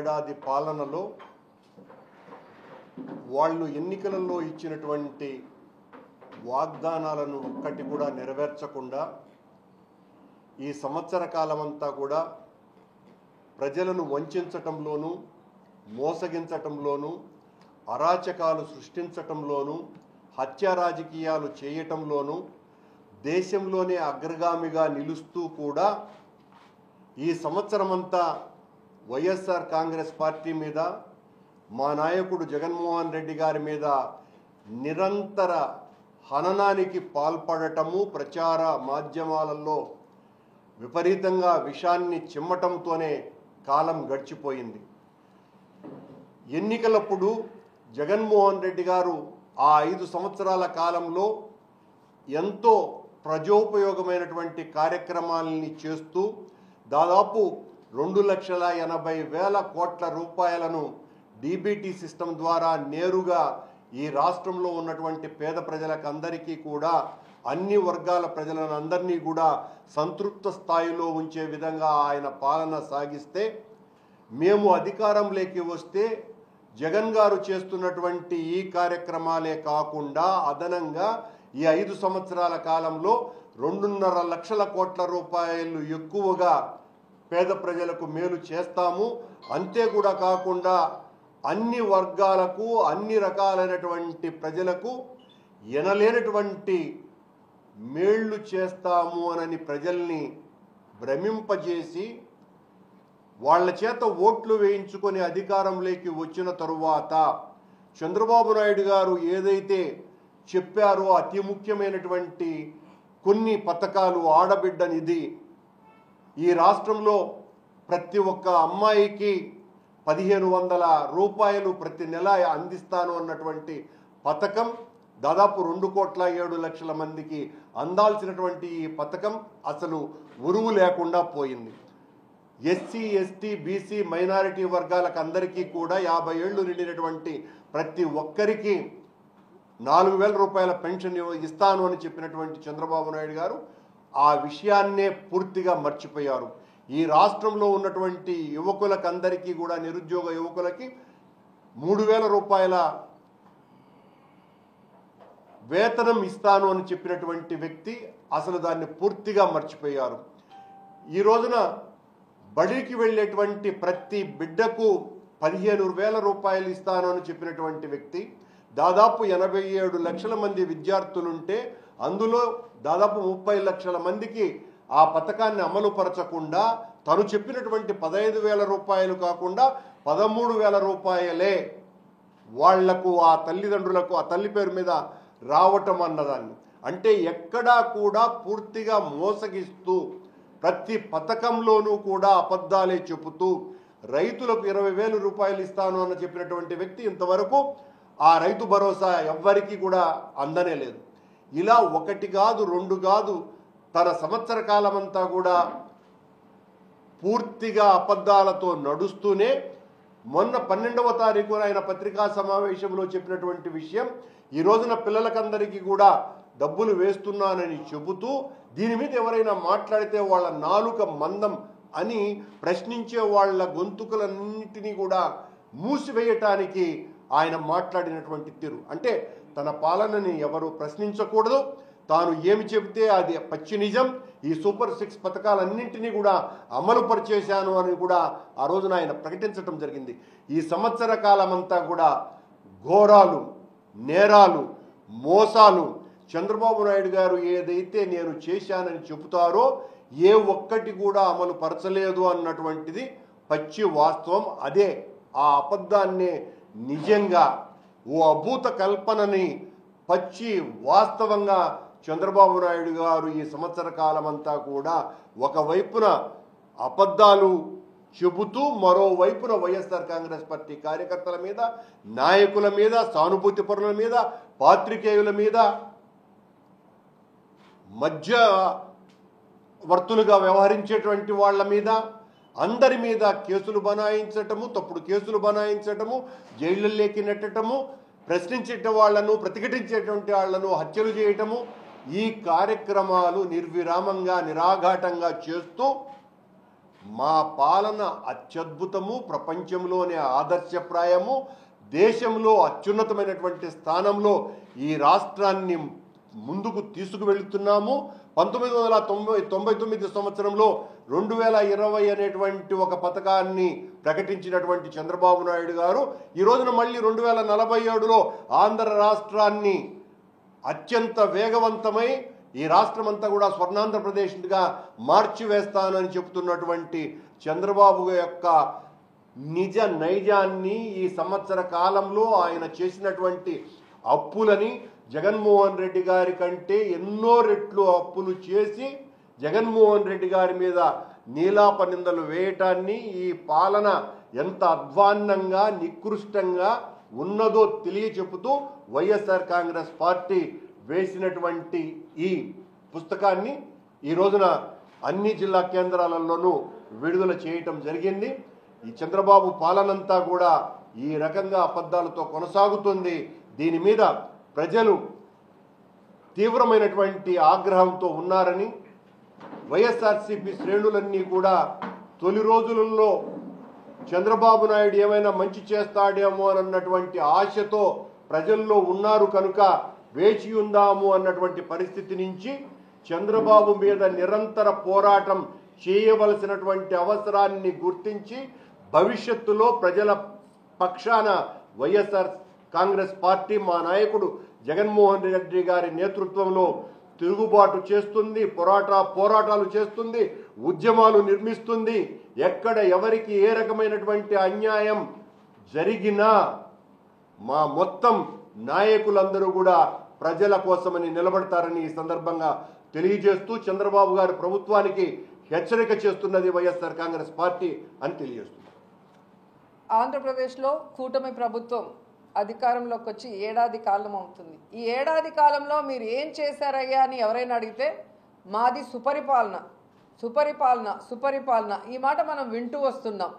ఏడాది పాలనలో వాళ్ళు ఎన్నికలలో ఇచ్చినటువంటి వాగ్దానాలను ఒక్కటి కూడా నెరవేర్చకుండా ఈ సంవత్సర కాలమంతా కూడా ప్రజలను వంచటంలోనూ మోసగించటంలోనూ అరాచకాలు సృష్టించటంలోనూ హత్య రాజకీయాలు చేయటంలోనూ దేశంలోనే అగ్రగామిగా నిలుస్తూ కూడా ఈ సంవత్సరమంతా వైఎస్ఆర్ కాంగ్రెస్ పార్టీ మీద మా నాయకుడు జగన్మోహన్ రెడ్డి గారి మీద నిరంతర హననానికి పాల్పడటము ప్రచార మాధ్యమాలలో విపరీతంగా విషాన్ని చిమ్మటంతోనే కాలం గడిచిపోయింది. ఎన్నికలప్పుడు జగన్మోహన్ రెడ్డి గారు ఆ 5 సంవత్సరాల కాలంలో ఎంతో ప్రజోపయోగమైనటువంటి కార్యక్రమాలని చేస్తూ దాదాపు 2,80,000 కోట్ల రూపాయలను డీబీటీ సిస్టమ్ ద్వారా నేరుగా ఈ రాష్ట్రంలో ఉన్నటువంటి పేద ప్రజలకు అందరికీ కూడా అన్ని వర్గాల ప్రజలను అందరినీ కూడా సంతృప్త స్థాయిలో ఉంచే విధంగా ఆయన పాలన సాగిస్తే మేము అధికారంలోకి వస్తే జగన్ గారు చేస్తున్నటువంటి ఈ కార్యక్రమాలే కాకుండా అదనంగా ఈ 5 సంవత్సరాల కాలంలో 2.5 లక్షల కోట్ల రూపాయలు ఎక్కువగా పేద ప్రజలకు మేలు చేస్తాము. అంతే కూడా కాకుండా అన్ని వర్గాలకు అన్ని రకాలైనటువంటి ప్రజలకు ఎనలేనటువంటి మేళ్లు చేస్తాము అని ప్రజల్ని భ్రమింపజేసి వాళ్ళ చేత ఓట్లు వేయించుకొని అధికారంలోకి వచ్చిన తరువాత చంద్రబాబు నాయుడు గారు ఏదైతే చెప్పారో అతి ముఖ్యమైనటువంటి కొన్ని పథకాలు ఆడబిడ్డ నిధి, ఈ రాష్ట్రంలో ప్రతి ఒక్క అమ్మాయికి 1,500 రూపాయలు ప్రతి నెల అందిస్తాను అన్నటువంటి పథకం దాదాపు 2,07,00,000 మందికి అందాల్సినటువంటి ఈ పథకం అసలు ఉరువు లేకుండా పోయింది. ఎస్సీ ఎస్టీ బీసీ మైనారిటీ వర్గాలకు అందరికీ కూడా 50 ఏళ్లు నిండినటువంటి ప్రతి ఒక్కరికి 4,000 రూపాయల పెన్షన్ ఇస్తాను అని చెప్పినటువంటి చంద్రబాబు నాయుడు గారు ఆ విషయాన్నే పూర్తిగా మర్చిపోయారు. ఈ రాష్ట్రంలో ఉన్నటువంటి యువకులకు అందరికీ కూడా నిరుద్యోగ యువకులకి 3,000 రూపాయల వేతనం ఇస్తాను అని చెప్పినటువంటి వ్యక్తి అసలు దాన్ని పూర్తిగా మర్చిపోయారు. ఈ రోజున బడికి వెళ్ళేటువంటి ప్రతి బిడ్డకు 15,000 రూపాయలు ఇస్తాను అని చెప్పినటువంటి వ్యక్తి దాదాపు 87 లక్షల మంది విద్యార్థులుంటే అందులో దాదాపు 30 లక్షల మందికి ఆ పథకాన్ని అమలు పరచకుండా తను చెప్పినటువంటి 15,000 రూపాయలు కాకుండా 13,000 రూపాయలే వాళ్లకు ఆ తల్లిదండ్రులకు ఆ తల్లి పేరు మీద రావటం అన్నదాన్ని అంటే ఎక్కడా కూడా పూర్తిగా మోసగిస్తూ ప్రతి పథకంలోనూ కూడా అబద్ధాలే చెబుతూ రైతులకు 20,000 రూపాయలు ఇస్తాను అని చెప్పినటువంటి వ్యక్తి ఇంతవరకు ఆ రైతు భరోసా ఎవ్వరికీ కూడా అందనే లేదు. ఇలా ఒకటి కాదు రెండు కాదు తన సంవత్సర కాలమంతా కూడా పూర్తిగా అబద్ధాలతో నడుస్తూనే మొన్న 12వ తారీఖున ఆయన పత్రికా సమావేశంలో చెప్పినటువంటి విషయం ఈ రోజున పిల్లలకందరికీ కూడా డబ్బులు వేస్తున్నానని చెబుతూ దీని మీద ఎవరైనా మాట్లాడితే వాళ్ళ నాలుక మందం అని ప్రశ్నించే వాళ్ళ గొంతుకులన్నింటినీ కూడా మూసివేయటానికి ఆయన మాట్లాడినటువంటి తీరు అంటే తన పాలనని ఎవరు ప్రశ్నించకూడదు, తాను ఏమి చెబితే అది పచ్చి నిజం, ఈ సూపర్ 6 పథకాలన్నింటినీ కూడా అమలు పరిచేశాను అని కూడా ఆ రోజున ఆయన ప్రకటించడం జరిగింది. ఈ సంవత్సర కాలమంతా కూడా ఘోరాలు, నేరాలు, మోసాలు చంద్రబాబు నాయుడు గారు ఏదైతే నేను చేశానని చెబుతారో ఏ ఒక్కటి కూడా అమలు పరచలేదు అన్నటువంటిది పచ్చి వాస్తవం. అదే ఆ అబద్ధాన్నే నిజంగా ఓ అభూత కల్పనని పచ్చి వాస్తవంగా చంద్రబాబు నాయుడు గారు ఈ సంవత్సర కాలమంతా కూడా ఒకవైపున అబద్ధాలు చెబుతూ మరోవైపున వైఎస్ఆర్ కాంగ్రెస్ పార్టీ కార్యకర్తల మీద, నాయకుల మీద, సానుభూతి పరుల మీద, పాత్రికేయుల మీద మధ్యవర్తులుగా వ్యవహరించేటువంటి వాళ్ళ మీద అందరి మీద కేసులు బనాయించటము, తప్పుడు కేసులు బనాయించటము, జైళ్ళలోకి నెట్టటము, ప్రశ్నించే వాళ్లను ప్రతిఘటించేటువంటి వాళ్లను హత్యలు చేయటము ఈ కార్యక్రమాలు నిర్విరామంగా నిరాఘాటంగా చేస్తూ మా పాలన అత్యద్భుతము, ప్రపంచంలోనే ఆదర్శప్రాయము, దేశంలో అత్యున్నతమైనటువంటి స్థానంలో ఈ రాష్ట్రాన్ని ముందుకు తీసుకువెళుతున్నాము. 1999 సంవత్సరంలో 2020 అనేటువంటి ఒక పథకాన్ని ప్రకటించినటువంటి చంద్రబాబు నాయుడు గారు ఈ రోజున మళ్ళీ 2047లో ఆంధ్ర రాష్ట్రాన్ని అత్యంత వేగవంతమై ఈ రాష్ట్రమంతా కూడా స్వర్ణాంధ్రప్రదేశ్గా మార్చివేస్తానని చెబుతున్నటువంటి చంద్రబాబు యొక్క నిజ నైజాన్ని, ఈ సంవత్సర కాలంలో ఆయన చేసినటువంటి అప్పులని జగన్మోహన్ రెడ్డి గారి కంటే ఎన్నో రెట్లు అప్పులు చేసి జగన్మోహన్ రెడ్డి గారి మీద నీలాప నిందలు వేయటాన్ని, ఈ పాలన ఎంత అధ్వాన్నంగా నికృష్టంగా ఉన్నదో తెలియచెప్పుతూ వైఎస్ఆర్ కాంగ్రెస్ పార్టీ వేసినటువంటి ఈ పుస్తకాన్ని ఈ రోజున అన్ని జిల్లా కేంద్రాలలోనూ విడుదల చేయటం జరిగింది. ఈ చంద్రబాబు పాలనంతా కూడా ఈ రకంగా అబద్ధాలతో కొనసాగుతుంది. దీని మీద ప్రజలు తీవ్రమైనటువంటి ఆగ్రహంతో ఉన్నారని, వైఎస్ఆర్సీపీ శ్రేణులన్నీ కూడా తొలి రోజులలో చంద్రబాబు నాయుడు ఏమైనా మంచి చేస్తాడేమో అన్నటువంటి ఆశతో ప్రజల్లో ఉన్నారు కనుక వేచి ఉందాము అన్నటువంటి పరిస్థితి నుంచి చంద్రబాబు మీద నిరంతర పోరాటం చేయవలసినటువంటి అవసరాన్ని గుర్తించి భవిష్యత్తులో ప్రజల పక్షాన వైఎస్ఆర్ కాంగ్రెస్ పార్టీ, మా నాయకుడు జగన్మోహన్ రెడ్డి గారి నేతృత్వంలో తిరుగుబాటు చేస్తుంది, పోరాటాలు చేస్తుంది, ఉద్యమాలు నిర్మిస్తుంది. ఎక్కడ ఎవరికి ఏ రకమైనటువంటి అన్యాయం జరిగినా మా మొత్తం నాయకులందరూ కూడా ప్రజల కోసమని నిలబడతారని ఈ సందర్భంగా తెలియజేస్తూ చంద్రబాబు గారి ప్రభుత్వానికి హెచ్చరిక చేస్తున్నది వైఎస్ఆర్ కాంగ్రెస్ పార్టీ అని తెలియజేస్తుంది. ఆంధ్రప్రదేశ్లో కూటమి ప్రభుత్వం అధికారంలోకి వచ్చి ఏడాది కాలం అవుతుంది. ఈ ఏడాది కాలంలో మీరు ఏం చేశారయ్యా అని ఎవరైనా అడిగితే మాది సుపరిపాలన, సుపరిపాలన, సుపరిపాలన ఈ మాట మనం వింటూ వస్తున్నాం.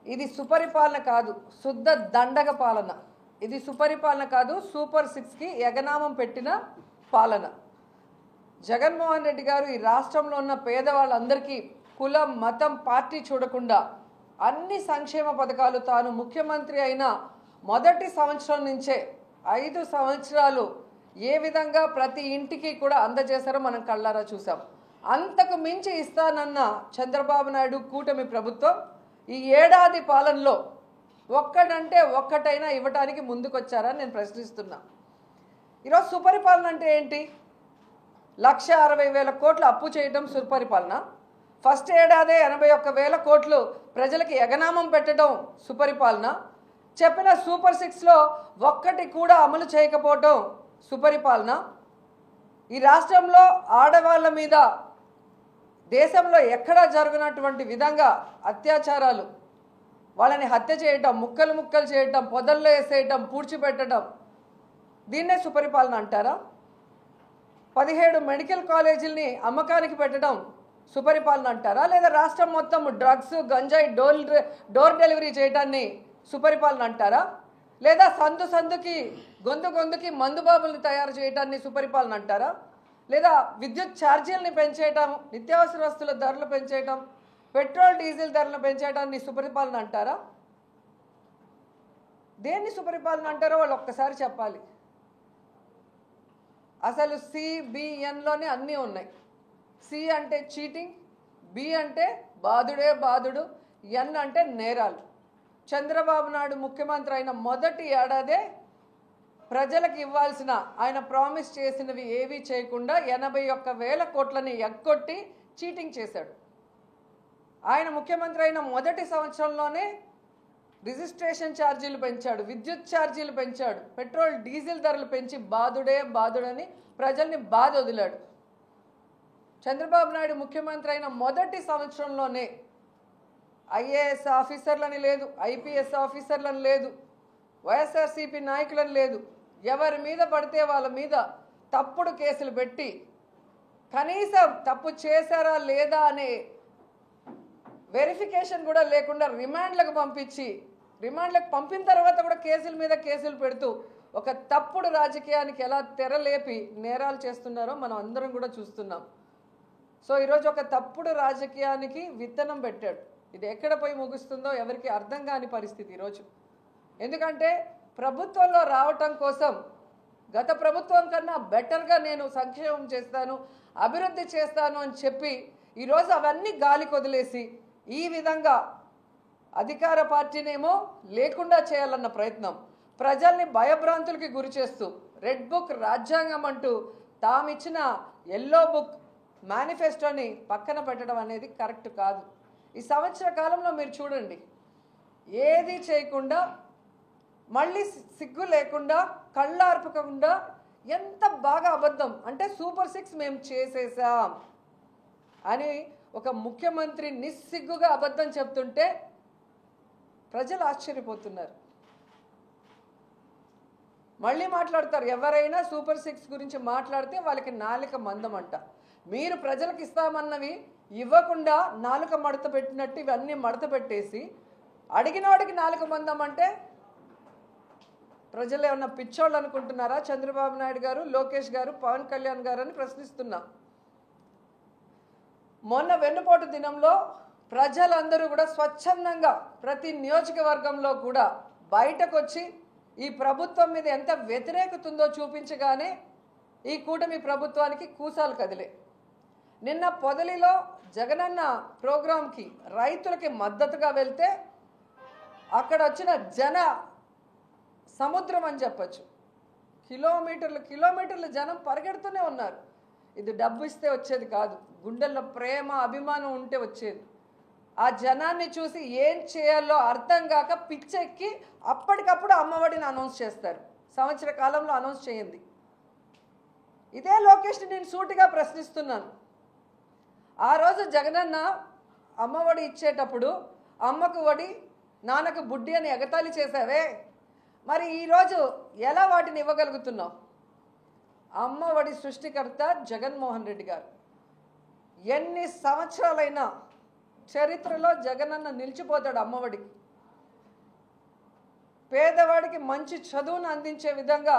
ఇది సుపరిపాలన కాదు, శుద్ధ దండగ పాలన. ఇది సుపరిపాలన కాదు, సూపర్ 6కి ఎగనామం పెట్టిన పాలన. జగన్మోహన్ రెడ్డి గారు ఈ రాష్ట్రంలో ఉన్న పేదవాళ్ళందరికీ కులం, మతం, పార్టీ చూడకుండా అన్ని సంక్షేమ పథకాలు తాను ముఖ్యమంత్రి అయిన మొదటి సంవత్సరం నుంచే 5 సంవత్సరాలు ఏ విధంగా ప్రతి ఇంటికి కూడా అందజేశారో మనం కళ్ళారా చూసాం. అంతకు మించి ఇస్తానన్న చంద్రబాబు నాయుడు కూటమి ప్రభుత్వం ఈ ఏడాది పాలనలో ఒక్కటంటే ఒక్కటైనా ఇవ్వడానికి ముందుకొచ్చారని నేను ప్రశ్నిస్తున్నా. ఈరోజు సుపరిపాలన అంటే ఏంటి? 1,60,000 కోట్లు అప్పు చేయడం సుపరిపాలన. ఫస్ట్ ఏడాదే 81,000 కోట్లు ప్రజలకి ఎగనామం పెట్టడం సుపరిపాలన. చెప్పిన సూపర్ 6లో ఒక్కటి కూడా అమలు చేయకపోవటం సుపరిపాలన. ఈ రాష్ట్రంలో ఆడవాళ్ళ మీద దేశంలో ఎక్కడా జరగనటువంటి విధంగా అత్యాచారాలు, వాళ్ళని హత్య చేయటం, ముక్కలు ముక్కలు చేయటం, పొదల్లో వేసేయటం, పూడ్చిపెట్టడం, దీన్నే సుపరిపాలన అంటారా? 17 మెడికల్ కాలేజీలని అమ్మకానికి పెట్టడం సుపరిపాలన అంటారా? లేదా రాష్ట్రం మొత్తం డ్రగ్స్, గంజాయి డోర్ డెలివరీ చేయడాన్ని సుపరిపాలన అంటారా? లేదా సందు సందుకి గొంతుకి మందుబాబుల్ని తయారు చేయడాన్ని సుపరిపాలన అంటారా? లేదా విద్యుత్ ఛార్జీలని పెంచేయటం, నిత్యావసర వస్తువుల ధరలు పెంచేయటం, పెట్రోల్ డీజిల్ ధరలు పెంచేయడాన్ని సుపరిపాలన అంటారా? దేన్ని సుపరిపాలన అంటారో వాళ్ళు ఒక్కసారి చెప్పాలి. అసలు CBNలోనే అన్నీ ఉన్నాయి. C అంటే చీటింగ్, B అంటే బాధుడే బాధుడు, N అంటే నేరాలు. చంద్రబాబు నాయుడు ముఖ్యమంత్రి అయిన మొదటి ఏడాదే ప్రజలకు ఇవ్వాల్సిన ఆయన ప్రామిస్ చేసినవి ఏవీ చేయకుండా 81,000 కోట్లని ఎగ్గొట్టి చీటింగ్ చేశాడు. ఆయన ముఖ్యమంత్రి అయిన మొదటి సంవత్సరంలోనే రిజిస్ట్రేషన్ ఛార్జీలు పెంచాడు, విద్యుత్ ఛార్జీలు పెంచాడు, పెట్రోల్ డీజిల్ ధరలు పెంచి బాధుడే బాధుడని ప్రజల్ని బాధ వదిలాడు. చంద్రబాబు నాయుడు ముఖ్యమంత్రి అయిన మొదటి సంవత్సరంలోనే IAS ఆఫీసర్లని లేదు, IPS ఆఫీసర్లని లేదు, వైఎస్ఆర్సీపీ నాయకులని లేదు, ఎవరి మీద పడితే వాళ్ళ మీద తప్పుడు కేసులు పెట్టి కనీసం తప్పు చేశారా లేదా అనే వెరిఫికేషన్ కూడా లేకుండా రిమాండ్లకు పంపించి, రిమాండ్లకు పంపిన తర్వాత కూడా కేసుల మీద కేసులు పెడుతూ ఒక తప్పుడు రాజకీయానికి ఎలా తెరలేపి నేరాలు చేస్తున్నారో మనం అందరం కూడా చూస్తున్నాం. సో ఈరోజు ఒక తప్పుడు రాజకీయానికి విత్తనం పెట్టాడు. ఇది ఎక్కడ పోయి ముగుస్తుందో ఎవరికి అర్థం కాని పరిస్థితి ఈరోజు. ఎందుకంటే ప్రభుత్వంలో రావటం కోసం గత ప్రభుత్వం కన్నా బెటర్గా నేను సంక్షేమం చేస్తాను, అభివృద్ధి చేస్తాను అని చెప్పి ఈరోజు అవన్నీ గాలికి వదిలేసి ఈ విధంగా అధికార పార్టీనేమో లేకుండా చేయాలన్న ప్రయత్నం, ప్రజల్ని భయభ్రాంతులకి గురి చేస్తూ రెడ్ బుక్ రాజ్యాంగం అంటూ తామిచ్చిన ఎల్లో బుక్ మేనిఫెస్టోని పక్కన పెట్టడం అనేది కరెక్ట్ కాదు. ఈ సంవత్సర కాలంలో మీరు చూడండి, ఏది చేయకుండా మళ్ళీ సిగ్గు లేకుండా కళ్ళార్పకుండా ఎంత బాగా అబద్ధం అంటే సూపర్ 6 మేము చేసేసాం అని ఒక ముఖ్యమంత్రి నిస్సిగ్గుగా అబద్ధం చెప్తుంటే ప్రజలు ఆశ్చర్యపోతున్నారు. మళ్ళీ మాట్లాడతారు, ఎవరైనా సూపర్ 6 గురించి మాట్లాడితే వాళ్ళకి నాలుక మందం అంట. మీరు ప్రజలకు ఇస్తామన్నవి ఇవ్వకుండా నాలుక మడత పెట్టినట్టు ఇవన్నీ మడత పెట్టేసి అడిగినవాడికి నాలుక మందం అంటే ప్రజలు ఏమన్నా పిచ్చోళ్ళు అనుకుంటున్నారా? చంద్రబాబు నాయుడు గారు, లోకేష్ గారు, పవన్ కళ్యాణ్ గారు అని ప్రశ్నిస్తున్నా. మొన్న వెన్నుపోటు దినంలో ప్రజలందరూ కూడా స్వచ్ఛందంగా ప్రతి నియోజకవర్గంలో కూడా బయటకు వచ్చి ఈ ప్రభుత్వం మీద ఎంత వ్యతిరేకత ఉందో చూపించగానే ఈ కూటమి ప్రభుత్వానికి కూసాలు కదిలే. నిన్న పొదలిలో జగనన్న ప్రోగ్రాంకి రైతులకి మద్దతుగా వెళ్తే అక్కడ వచ్చిన జన సముద్రం అని చెప్పచ్చు. కిలోమీటర్లు జనం పరిగెడుతూనే ఉన్నారు. ఇది డబ్బు ఇస్తే వచ్చేది కాదు, గుండెల్లో ప్రేమ అభిమానం ఉంటే వచ్చేది. ఆ జనాన్ని చూసి ఏం చేయాలో అర్థం కాక పిచ్చెక్కి అప్పటికప్పుడు అమ్మఒడిని అనౌన్స్ చేస్తారు. సంవత్సర కాలంలో అనౌన్స్ చేయండి. ఇదే లోకేష్ని నేను సూటిగా ప్రశ్నిస్తున్నాను. ఆ రోజు జగనన్న అమ్మఒడి ఇచ్చేటప్పుడు అమ్మకు వడి నాన్నకు బుడ్డి అని ఎగతాళి చేసావే, మరి ఈరోజు ఎలా వాటిని ఇవ్వగలుగుతున్నావు? అమ్మఒడి సృష్టికర్త జగన్మోహన్ రెడ్డి గారు. ఎన్ని సంవత్సరాలైనా చరిత్రలో జగనన్న నిలిచిపోతాడు అమ్మఒడికి. పేదవాడికి మంచి చదువును అందించే విధంగా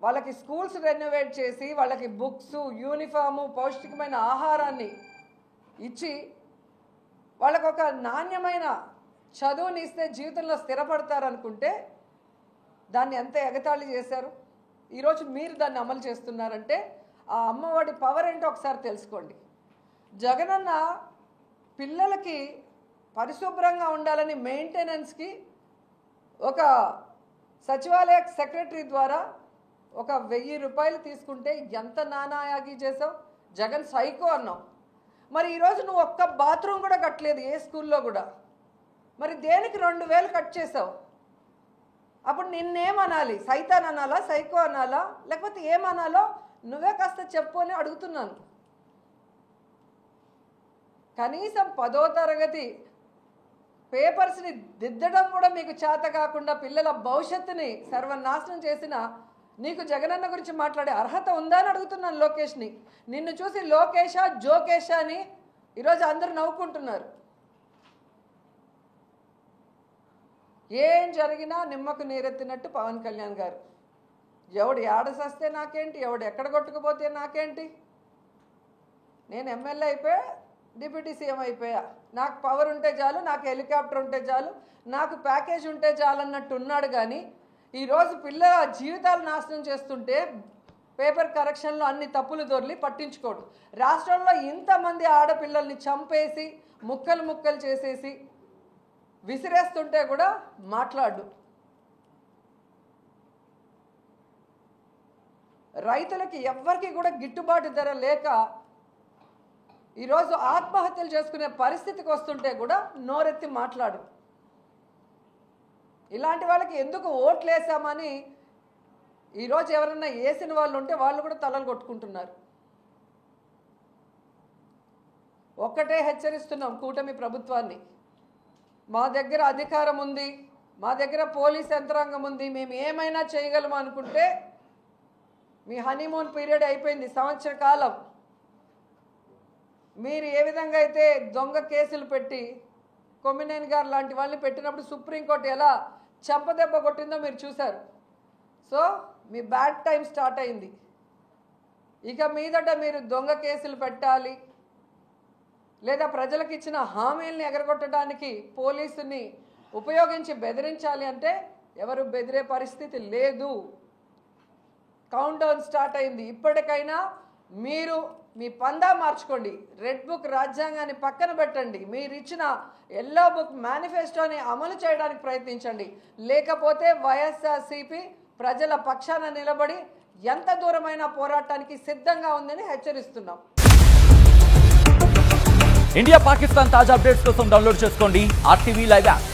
వాళ్ళకి స్కూల్స్ రెనోవేట్ చేసి వాళ్ళకి బుక్స్, యూనిఫాము, పౌష్టికమైన ఆహారాన్ని ఇచ్చి వాళ్ళకు ఒక నాణ్యమైన చదువుని ఇస్తే జీవితంలో స్థిరపడతారనుకుంటే దాన్ని ఎంత ఎగతాళి చేశారు. ఈరోజు మీరు దాన్ని అమలు చేస్తున్నారంటే ఆ అమ్మఒడి పవర్ ఏంటో ఒకసారి తెలుసుకోండి. జగనన్న పిల్లలకి పరిశుభ్రంగా ఉండాలని మెయింటెనెన్స్కి ఒక సచివాలయ సెక్రటరీ ద్వారా ఒక 1000 రూపాయలు తీసుకుంటే ఎంత నానాయాగి చేసావు? జగన్ సైకో అన్నావు. మరి ఈరోజు నువ్వు ఒక్క బాత్రూమ్ కూడా కట్టలేదు ఏ స్కూల్లో కూడా. మరి దేనికి 2000 కట్ చేసావు? అప్పుడు నిన్నేమనాలి? సైతాన్ అనాలా, సైకో అనాలా, లేకపోతే ఏమనాలో నువ్వే కాస్త చెప్పు అని అడుగుతున్నాను. కనీసం 10వ తరగతి పేపర్స్ని దిద్దడం కూడా మీకు చేత కాకుండా పిల్లల భవిష్యత్తుని సర్వనాశనం చేసిన నీకు జగనన్న గురించి మాట్లాడే అర్హత ఉందా అని అడుగుతున్నాను లోకేష్ని. నిన్ను చూసి లోకేషా జోకేషా అని ఈరోజు అందరూ నవ్వుకుంటున్నారు. ఏం జరిగినా నిమ్మకు నీరెత్తినట్టు పవన్ కళ్యాణ్ గారు. ఎవడు ఏడసస్తే నాకేంటి, ఎవడు ఎక్కడ కొట్టుకుపోతే నాకేంటి, నేను ఎమ్మెల్యే అయిపోయా, డిప్యూటీ సీఎం అయిపోయా, నాకు పవర్ ఉంటే చాలు, నాకు హెలికాప్టర్ ఉంటే చాలు, నాకు ప్యాకేజ్ ఉంటే చాలు అన్నట్టు ఉన్నాడు. కానీ ఈరోజు పిల్లల జీవితాలు నాశనం చేస్తుంటే పేపర్ కరెక్షన్లో అన్ని తప్పులు దొర్లి పట్టించుకోడు. రాష్ట్రంలో ఇంతమంది ఆడపిల్లల్ని చంపేసి ముక్కలు ముక్కలు చేసేసి విసిరేస్తుంటే కూడా మాట్లాడు. రైతులకి ఎవ్వరికి కూడా గిట్టుబాటు ధర లేక ఈరోజు ఆత్మహత్యలు చేసుకునే పరిస్థితికి వస్తుంటే కూడా నోరెత్తి మాట్లాడు. ఇలాంటి వాళ్ళకి ఎందుకు ఓట్లు వేసామని ఈరోజు ఎవరన్నా వేసిన వాళ్ళు ఉంటే వాళ్ళు కూడా తలలు కొట్టుకుంటున్నారు. ఒక్కటే హెచ్చరిస్తున్నాం కూటమి ప్రభుత్వాన్ని, మా దగ్గర అధికారం ఉంది, మా దగ్గర పోలీస్ యంత్రాంగం ఉంది, మేము ఏమైనా చేయగలము అనుకుంటే మీ హనీమూన్ పీరియడ్ అయిపోయింది. సంవత్సర కాలం మీరు ఏ విధంగా అయితే దొంగ కేసులు పెట్టి కొమ్మినేని గారు లాంటి వాళ్ళని పెట్టినప్పుడు సుప్రీంకోర్టు ఎలా చెంపదెబ్బ కొట్టిందో మీరు చూశారు. సో మీ బ్యాడ్ టైం స్టార్ట్ అయింది. ఇక మీదట మీరు దొంగ కేసులు పెట్టాలి, లేదా ప్రజలకు ఇచ్చిన హామీల్ని ఎగరగొట్టడానికి పోలీసుని ఉపయోగించి బెదిరించాలి అంటే ఎవరు బెదిరే పరిస్థితి లేదు. కౌంట్ డౌన్ స్టార్ట్ అయింది. ఇప్పటికైనా మీరు మీ పందా మార్చుకోండి. రెడ్ బుక్ రాజ్యాంగాన్ని పక్కన పెట్టండి. మీరు ఇచ్చిన ఎల్లో బుక్ మేనిఫెస్టోని అమలు చేయడానికి ప్రయత్నించండి. లేకపోతే వైఎస్ఆర్సీపీ ప్రజల పక్షాన నిలబడి ఎంత దూరమైన పోరాటానికి సిద్ధంగా ఉందని హెచ్చరిస్తున్నాం. ఇండియా పాకిస్తాన్ తాజా అప్డేట్స్ కోసం డౌన్లోడ్ చేసుకోండి RTV లైవ్ యాప్.